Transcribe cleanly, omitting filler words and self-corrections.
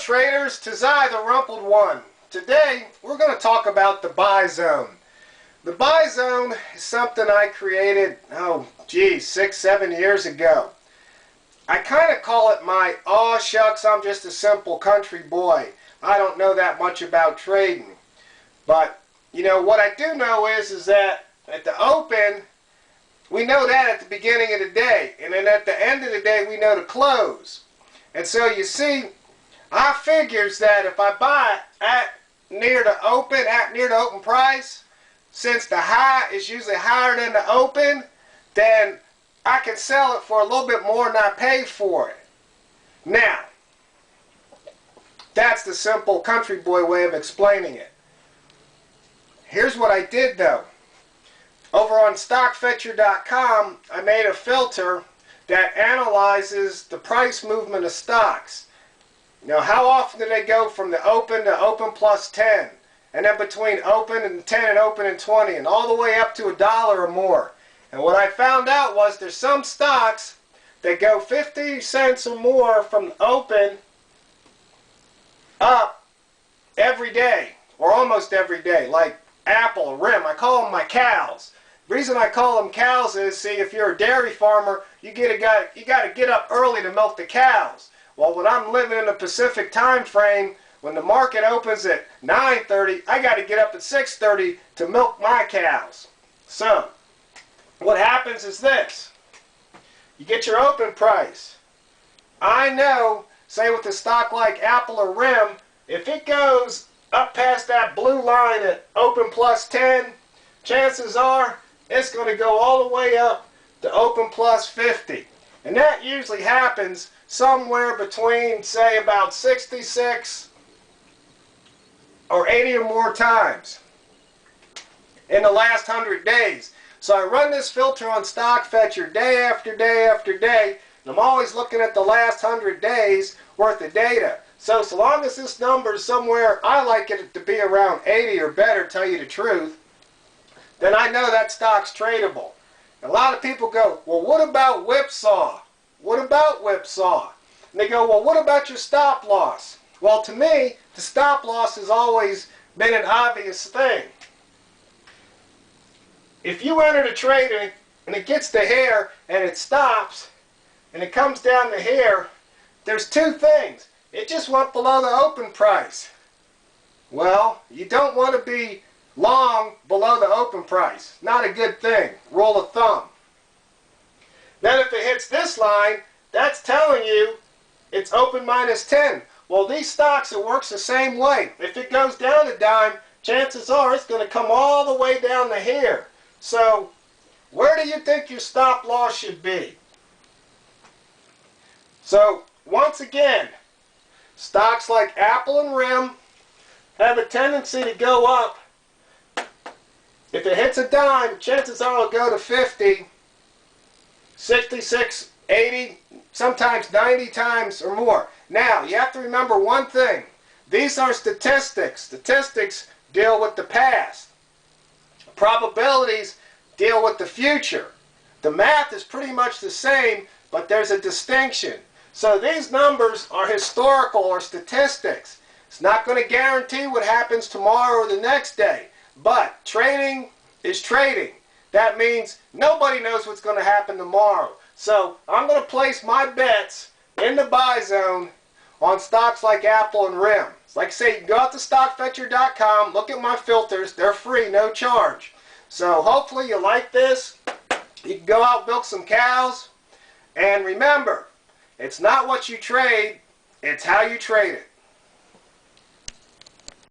traders, 'tis I, the Rumpled One. Today we're going to talk about the buy zone. The buy zone is something I created, 6-7 years ago. I kind of call it my, aw shucks, I'm just a simple country boy. I don't know that much about trading. But, you know, what I do know is that at the open, we know that at the beginning of the day. And then at the end of the day, we know the close. And so you see, I figures that if I buy at near the open price, since the high is usually higher than the open, then I can sell it for a little bit more than I paid for it. Now, that's the simple country boy way of explaining it. Here's what I did though. Over on StockFetcher.com, I made a filter that analyzes the price movement of stocks. Now, how often do they go from the open to open plus 10? And then between open and 10 and open and 20, and all the way up to $1 or more. And what I found out was there's some stocks that go 50 cents or more from open up every day, or almost every day, like Apple, RIM. I call them my cows. The reason I call them cows is, see, if you're a dairy farmer, you got to get up early to milk the cows. Well, when I'm living in the Pacific time frame, when the market opens at 9:30, I got to get up at 6:30 to milk my cows. So, what happens is this. You get your open price. I know, say with a stock like Apple or RIM, if it goes up past that blue line at open plus 10, chances are it's going to go all the way up to open plus 50. And that usually happens somewhere between, say, about 66 or 80 or more times in the last 100 days. So I run this filter on StockFetcher day after day after day, and I'm always looking at the last 100 days worth of data. So long as this number is somewhere, I like it to be around 80 or better, tell you the truth, then I know that stock's tradable. A lot of people go, well, what about whipsaw? What about whipsaw? And they go, well, what about your stop loss? Well, to me, the stop loss has always been an obvious thing. If you enter the trade and it gets to here and it stops and it comes down to here, there's two things. It just went below the open price. Well, you don't want to be long below the open price. Not a good thing. Rule of thumb. Then if it hits this line, that's telling you it's open minus 10. Well, these stocks, it works the same way. If it goes down a dime, chances are it's going to come all the way down to here. So, where do you think your stop loss should be? So, once again, stocks like Apple and RIM have a tendency to go up. If it hits a dime, chances are it'll go to 50, 66, 80, sometimes 90 times or more. Now, you have to remember one thing. These are statistics. Statistics deal with the past. Probabilities deal with the future. The math is pretty much the same, but there's a distinction. So these numbers are historical or statistics. It's not going to guarantee what happens tomorrow or the next day. But trading is trading. That means nobody knows what's going to happen tomorrow. So I'm going to place my bets in the buy zone on stocks like Apple and RIM. Like I say, you can go out to StockFetcher.com, look at my filters. They're free, no charge. So hopefully you like this. You can go out and milk some cows. And remember, it's not what you trade, it's how you trade it.